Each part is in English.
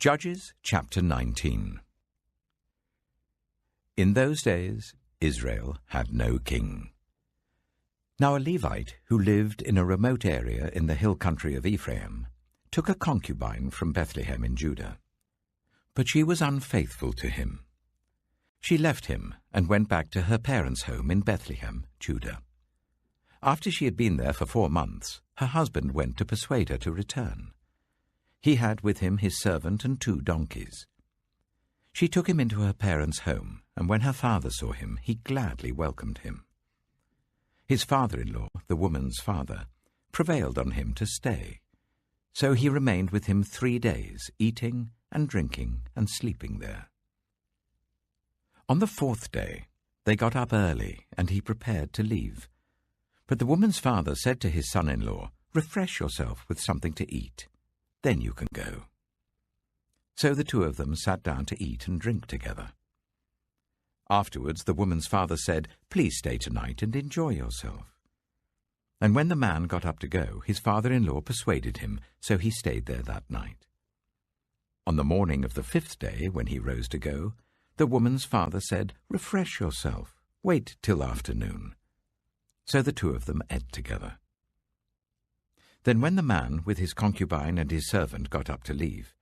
Judges chapter 19. In those days Israel had no king. Now a Levite who lived in a remote area in the hill country of Ephraim took a concubine from Bethlehem in Judah. But she was unfaithful to him. She left him and went back to her parents' home in Bethlehem, Judah. After she had been there for 4 months, her husband went to persuade her to return. He had with him his servant and 2 donkeys. She took him into her parents' home, and when her father saw him, he gladly welcomed him. His father-in-law, the woman's father, prevailed on him to stay. So he remained with him 3 days, eating and drinking and sleeping there. On the 4th day, they got up early, and he prepared to leave. But the woman's father said to his son-in-law, "Refresh yourself with something to eat. Then you can go." So the 2 of them sat down to eat and drink together. Afterwards the woman's father said, "Please stay tonight and enjoy yourself." And when the man got up to go, his father-in-law persuaded him, so he stayed there that night. On the morning of the 5th day, when he rose to go, the woman's father said, "Refresh yourself. Wait till afternoon." So the 2 of them ate together. Then when the man with his concubine and his servant got up to leave,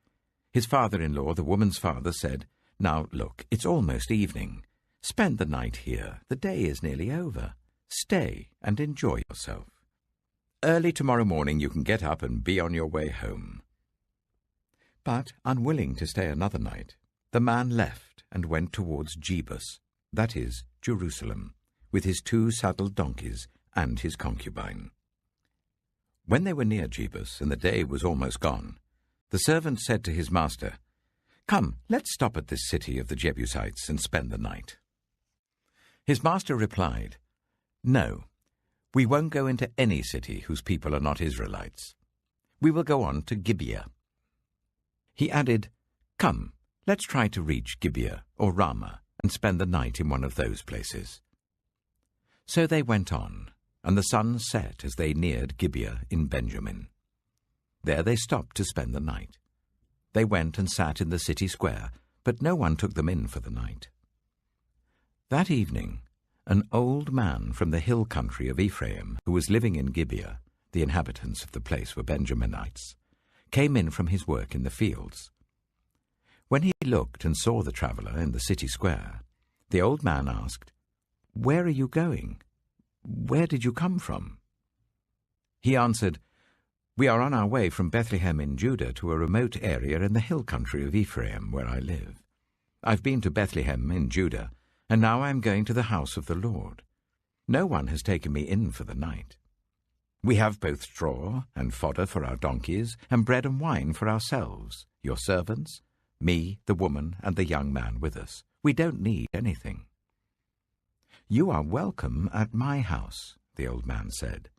his father-in-law, the woman's father, said, "Now look, it's almost evening. Spend the night here. The day is nearly over. Stay and enjoy yourself. Early tomorrow morning you can get up and be on your way home." But, unwilling to stay another night, the man left and went towards Jebus, that is, Jerusalem, with his 2 saddled donkeys and his concubine. When they were near Jebus and the day was almost gone, the servant said to his master, "Come, let's stop at this city of the Jebusites and spend the night." His master replied, "No, we won't go into any city whose people are not Israelites. We will go on to Gibeah." He added, "Come, let's try to reach Gibeah or Ramah and spend the night in one of those places." So they went on, and the sun set as they neared Gibeah in Benjamin. There they stopped to spend the night. They went and sat in the city square, but no one took them in for the night. That evening, an old man from the hill country of Ephraim, who was living in Gibeah, the inhabitants of the place were Benjaminites, came in from his work in the fields. When he looked and saw the traveller in the city square, the old man asked, "Where are you going? Where did you come from?" He answered, "We are on our way from Bethlehem in Judah to a remote area in the hill country of Ephraim, where I live. I've been to Bethlehem in Judah, and now I am going to the house of the Lord. No one has taken me in for the night. We have both straw and fodder for our donkeys, and bread and wine for ourselves, your servants, me, the woman, and the young man with us. We don't need anything." "You are welcome at my house," the old man said.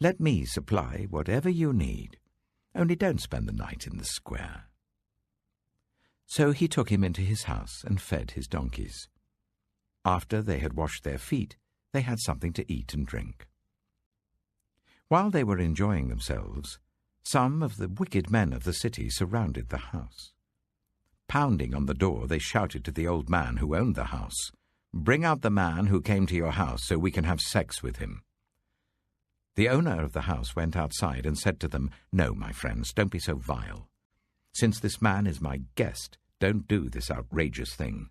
"Let me supply whatever you need. Only don't spend the night in the square." So he took him into his house and fed his donkeys. After they had washed their feet, they had something to eat and drink. While they were enjoying themselves, some of the wicked men of the city surrounded the house. Pounding on the door, they shouted to the old man who owned the house, "Bring out the man who came to your house so we can have sex with him." The owner of the house went outside and said to them, "No, my friends, don't be so vile. Since this man is my guest, don't do this outrageous thing.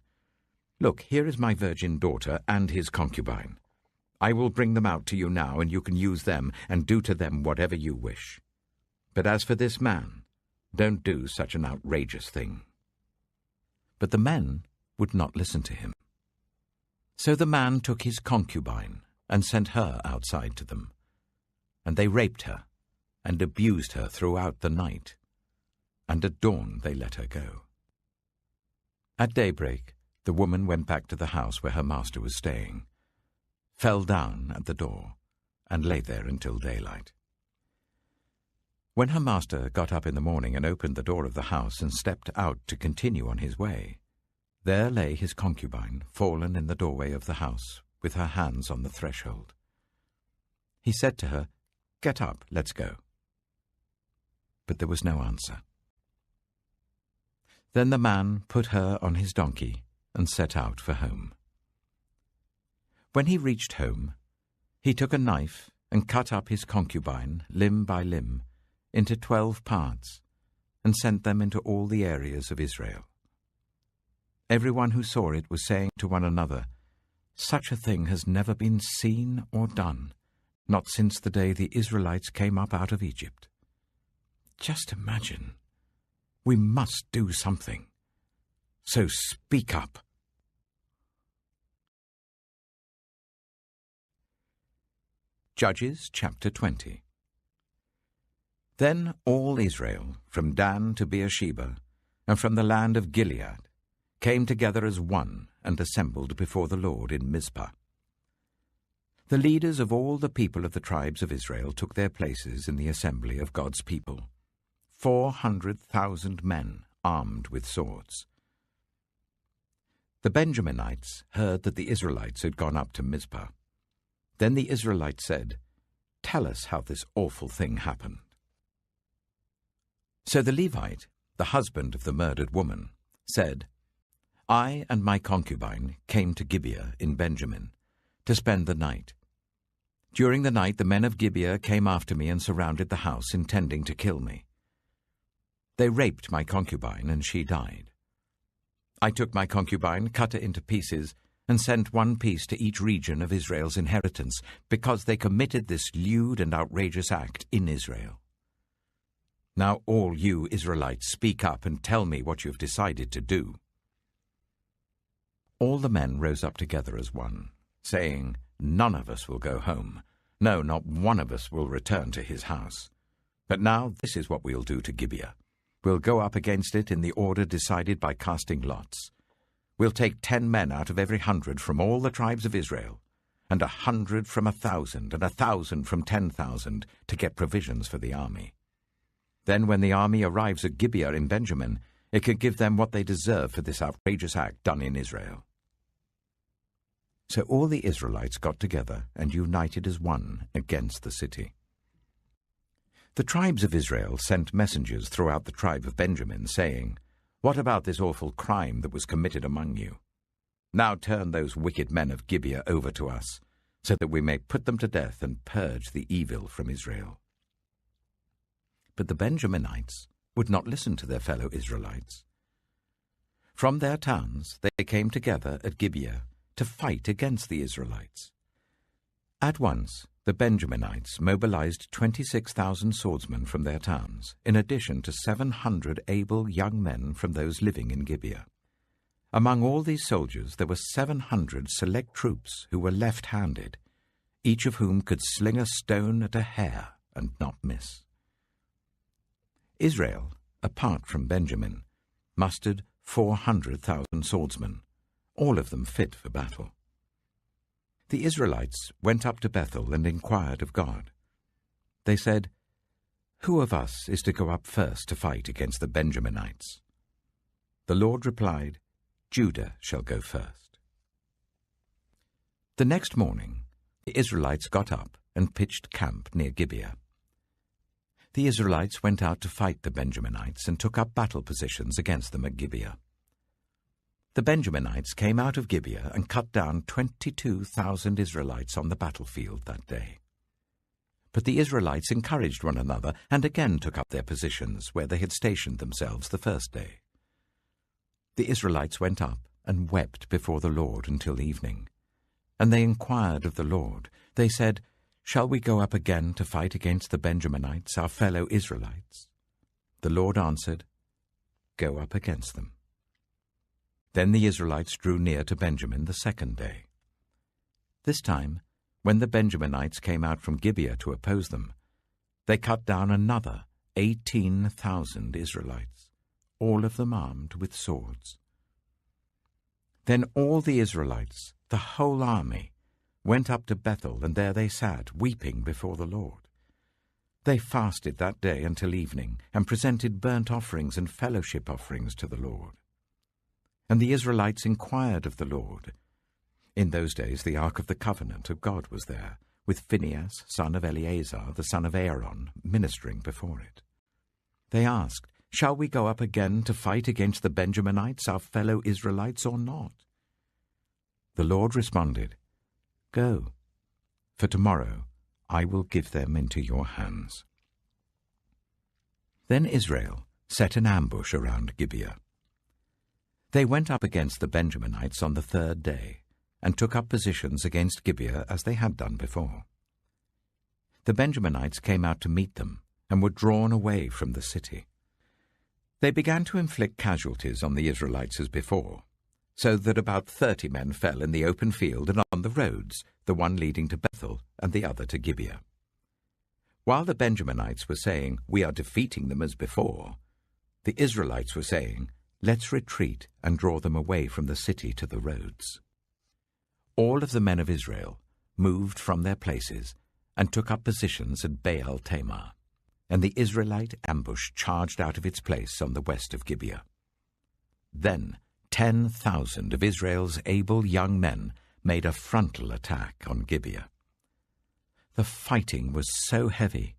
Look, here is my virgin daughter and his concubine. I will bring them out to you now, and you can use them and do to them whatever you wish. But as for this man, don't do such an outrageous thing." But the men would not listen to him. So the man took his concubine and sent her outside to them. And they raped her and abused her throughout the night. And at dawn they let her go. At daybreak, the woman went back to the house where her master was staying, fell down at the door, and lay there until daylight. When her master got up in the morning and opened the door of the house and stepped out to continue on his way, there lay his concubine, fallen in the doorway of the house, with her hands on the threshold. He said to her, "Get up, let's go." But there was no answer. Then the man put her on his donkey and set out for home. When he reached home, he took a knife and cut up his concubine, limb by limb, into 12 parts, and sent them into all the areas of Israel. Everyone who saw it was saying to one another, "Such a thing has never been seen or done, not since the day the Israelites came up out of Egypt." Just imagine. We must do something. So speak up. Judges chapter 20. Then all Israel, from Dan to Beersheba, and from the land of Gilead, came together as one and assembled before the Lord in Mizpah. The leaders of all the people of the tribes of Israel took their places in the assembly of God's people, 400,000 men armed with swords. The Benjaminites heard that the Israelites had gone up to Mizpah. Then the Israelites said, "Tell us how this awful thing happened." So the Levite, the husband of the murdered woman, said, "I and my concubine came to Gibeah in Benjamin to spend the night. During the night the men of Gibeah came after me and surrounded the house, intending to kill me. They raped my concubine, and she died. I took my concubine, cut her into pieces, and sent one piece to each region of Israel's inheritance, because they committed this lewd and outrageous act in Israel. Now all you Israelites, speak up and tell me what you have decided to do." All the men rose up together as one, saying, "None of us will go home. No, not one of us will return to his house. But now this is what we'll do to Gibeah. We'll go up against it in the order decided by casting lots. We'll take 10 men out of every 100 from all the tribes of Israel, and 100 from 1,000, and 1,000 from 10,000, to get provisions for the army. Then when the army arrives at Gibeah in Benjamin, it can give them what they deserve for this outrageous act done in Israel." So all the Israelites got together and united as one against the city. The tribes of Israel sent messengers throughout the tribe of Benjamin, saying, "What about this awful crime that was committed among you? Now turn those wicked men of Gibeah over to us, so that we may put them to death and purge the evil from Israel." But the Benjaminites would not listen to their fellow Israelites. From their towns they came together at Gibeah to fight against the Israelites. At once the Benjaminites mobilized 26,000 swordsmen from their towns, in addition to 700 able young men from those living in Gibeah. Among all these soldiers there were 700 select troops who were left-handed, each of whom could sling a stone at a hair and not miss. Israel, apart from Benjamin, mustered 400,000 swordsmen, all of them fit for battle. The Israelites went up to Bethel and inquired of God. They said, "Who of us is to go up first to fight against the Benjaminites?" The Lord replied, "Judah shall go first." The next morning, the Israelites got up and pitched camp near Gibeah. The Israelites went out to fight the Benjaminites and took up battle positions against them at Gibeah. The Benjaminites came out of Gibeah and cut down 22,000 Israelites on the battlefield that day. But the Israelites encouraged one another and again took up their positions where they had stationed themselves the first day. The Israelites went up and wept before the Lord until evening. And they inquired of the Lord. They said, "Shall we go up again to fight against the Benjaminites, our fellow Israelites?" The Lord answered, "Go up against them." Then the Israelites drew near to Benjamin the second day. This time, when the Benjaminites came out from Gibeah to oppose them, they cut down another 18,000 Israelites, all of them armed with swords. Then all the Israelites, the whole army, went up to Bethel, and there they sat, weeping before the Lord. They fasted that day until evening, and presented burnt offerings and fellowship offerings to the Lord. And the Israelites inquired of the Lord. In those days the Ark of the Covenant of God was there, with Phinehas, son of Eleazar, the son of Aaron, ministering before it. They asked, Shall we go up again to fight against the Benjaminites, our fellow Israelites, or not?" The Lord responded, "Go, for tomorrow I will give them into your hands." Then Israel set an ambush around Gibeah. They went up against the Benjaminites on the third day, and took up positions against Gibeah as they had done before. The Benjaminites came out to meet them, and were drawn away from the city. They began to inflict casualties on the Israelites as before, so that about 30 men fell in the open field and on the roads, the one leading to Bethel and the other to Gibeah. While the Benjaminites were saying, "We are defeating them as before," the Israelites were saying, "Let's retreat and draw them away from the city to the roads." All of the men of Israel moved from their places and took up positions at Baal Tamar, and the Israelite ambush charged out of its place on the west of Gibeah. Then 10,000 of Israel's able young men made a frontal attack on Gibeah. The fighting was so heavy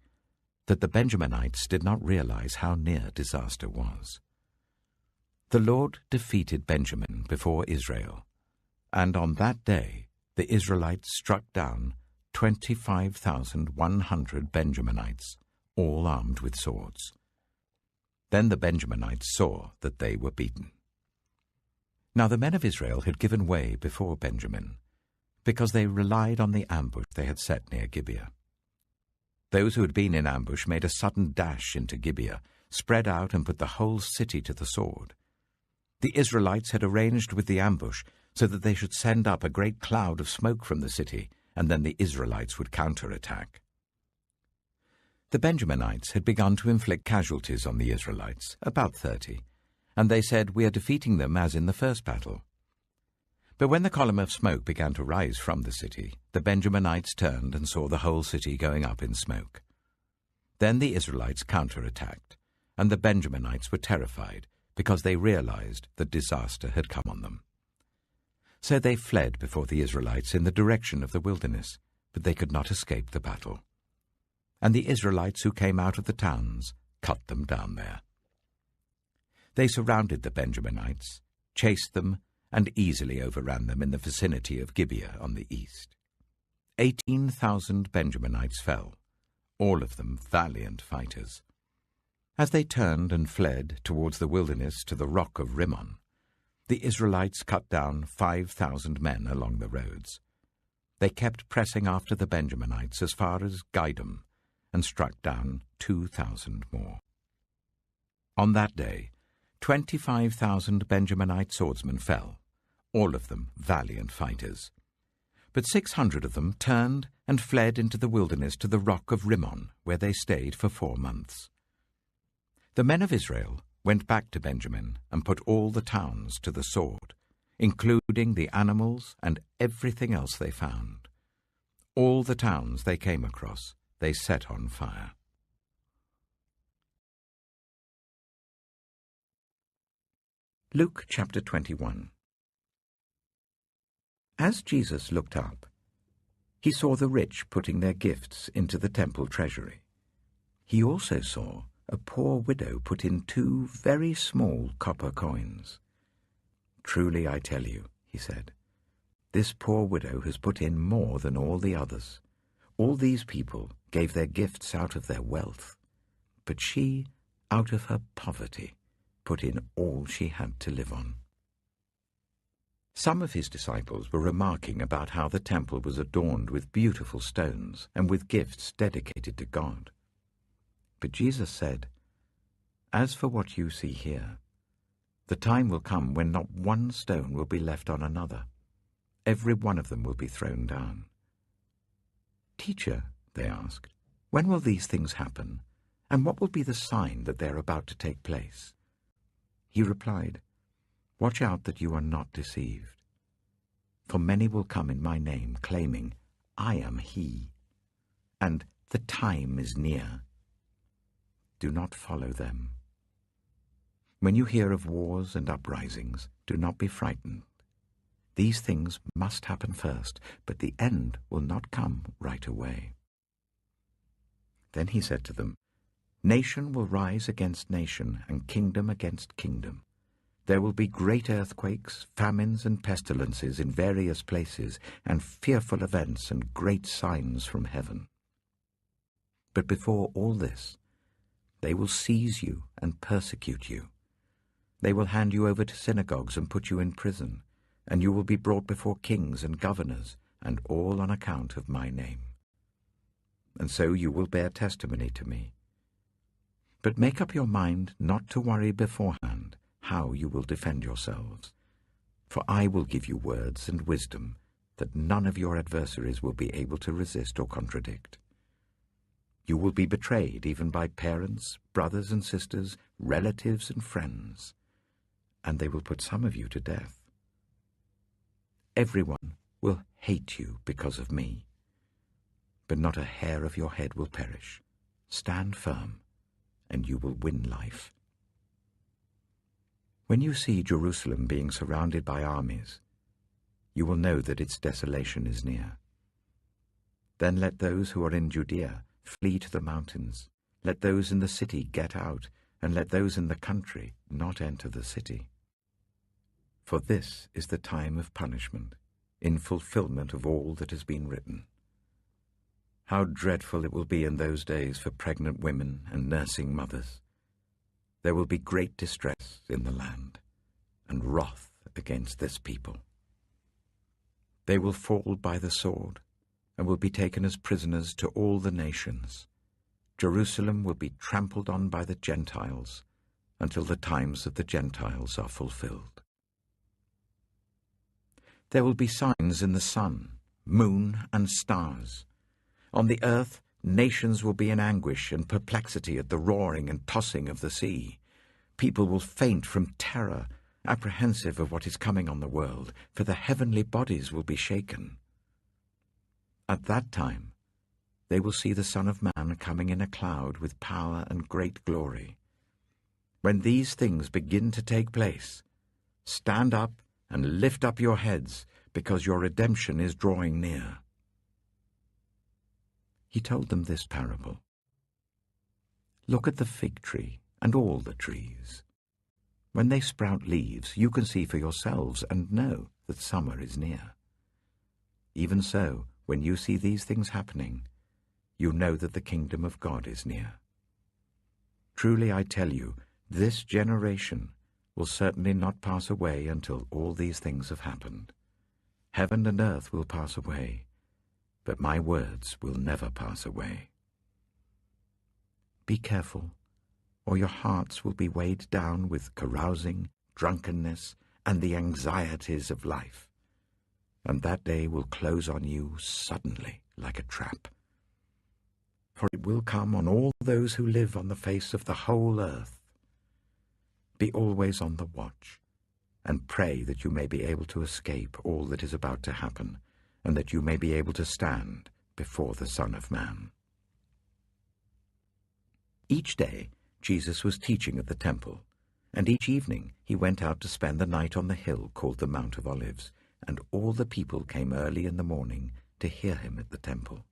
that the Benjaminites did not realize how near disaster was. The Lord defeated Benjamin before Israel, and on that day the Israelites struck down 25,100 Benjaminites, all armed with swords. Then the Benjaminites saw that they were beaten. Now the men of Israel had given way before Benjamin, because they relied on the ambush they had set near Gibeah. Those who had been in ambush made a sudden dash into Gibeah, spread out and put the whole city to the sword. The Israelites had arranged with the ambush so that they should send up a great cloud of smoke from the city, and then the Israelites would counterattack. The Benjaminites had begun to inflict casualties on the Israelites, about 30, and they said, "We are defeating them as in the first battle." But when the column of smoke began to rise from the city, the Benjaminites turned and saw the whole city going up in smoke. Then the Israelites counterattacked, and the Benjaminites were terrified because they realized that disaster had come on them. So they fled before the Israelites in the direction of the wilderness, but they could not escape the battle. And the Israelites who came out of the towns cut them down there. They surrounded the Benjaminites, chased them, and easily overran them in the vicinity of Gibeah on the east. 18,000 Benjaminites fell, all of them valiant fighters. As they turned and fled towards the wilderness to the rock of Rimmon, the Israelites cut down 5,000 men along the roads. They kept pressing after the Benjaminites as far as Gidom, and struck down 2,000 more. On that day, 25,000 Benjaminite swordsmen fell, all of them valiant fighters. But 600 of them turned and fled into the wilderness to the rock of Rimmon, where they stayed for 4 months. The men of Israel went back to Benjamin and put all the towns to the sword, including the animals and everything else they found. All the towns they came across they set on fire. Luke chapter 21. As Jesus looked up, he saw the rich putting their gifts into the temple treasury. He also saw a poor widow put in 2 very small copper coins. "Truly I tell you," he said, "this poor widow has put in more than all the others. All these people gave their gifts out of their wealth, but she, out of her poverty, put in all she had to live on." Some of his disciples were remarking about how the temple was adorned with beautiful stones and with gifts dedicated to God. But Jesus said, "As for what you see here, the time will come when not one stone will be left on another. Every one of them will be thrown down." "Teacher," they asked, "when will these things happen? And what will be the sign that they are about to take place?" He replied, "Watch out that you are not deceived. For many will come in my name, claiming, 'I am he,' and 'the time is near.' Do not follow them. When you hear of wars and uprisings, do not be frightened. These things must happen first, but the end will not come right away." Then he said to them, Nation will rise against nation, and kingdom against kingdom. There will be great earthquakes, famines, and pestilences in various places, and fearful events and great signs from heaven. But before all this, they will seize you and persecute you. They will hand you over to synagogues and put you in prison, and you will be brought before kings and governors, and all on account of my name. And so you will bear testimony to me. But make up your mind not to worry beforehand how you will defend yourselves. For I will give you words and wisdom that none of your adversaries will be able to resist or contradict. You will be betrayed even by parents, brothers and sisters, relatives and friends, and they will put some of you to death. Everyone will hate you because of me, but not a hair of your head will perish. Stand firm, and you will win life. When you see Jerusalem being surrounded by armies, you will know that its desolation is near. Then let those who are in Judea flee to the mountains. Let those in the city get out, and let those in the country not enter the city. For this is the time of punishment, in fulfillment of all that has been written. How dreadful it will be in those days for pregnant women and nursing mothers. There will be great distress in the land, and wrath against this people. They will fall by the sword, and will be taken as prisoners to all the nations. Jerusalem will be trampled on by the Gentiles, until the times of the Gentiles are fulfilled. There will be signs in the sun, moon, and stars. On the earth, nations will be in anguish and perplexity at the roaring and tossing of the sea. People will faint from terror, apprehensive of what is coming on the world, for the heavenly bodies will be shaken. At that time, they will see the Son of Man coming in a cloud with power and great glory. When these things begin to take place, stand up and lift up your heads, because your redemption is drawing near. He told them this parable. Look at the fig tree and all the trees. When they sprout leaves, you can see for yourselves and know that summer is near. Even so, when you see these things happening, you know that the kingdom of God is near. Truly I tell you, this generation will certainly not pass away until all these things have happened. Heaven and earth will pass away, but my words will never pass away. Be careful, or your hearts will be weighed down with carousing, drunkenness, and the anxieties of life, and that day will close on you suddenly like a trap. For it will come on all those who live on the face of the whole earth. Be always on the watch, and pray that you may be able to escape all that is about to happen, and that you may be able to stand before the Son of Man. Each day Jesus was teaching at the temple, and each evening he went out to spend the night on the hill called the Mount of Olives, and all the people came early in the morning to hear him at the temple.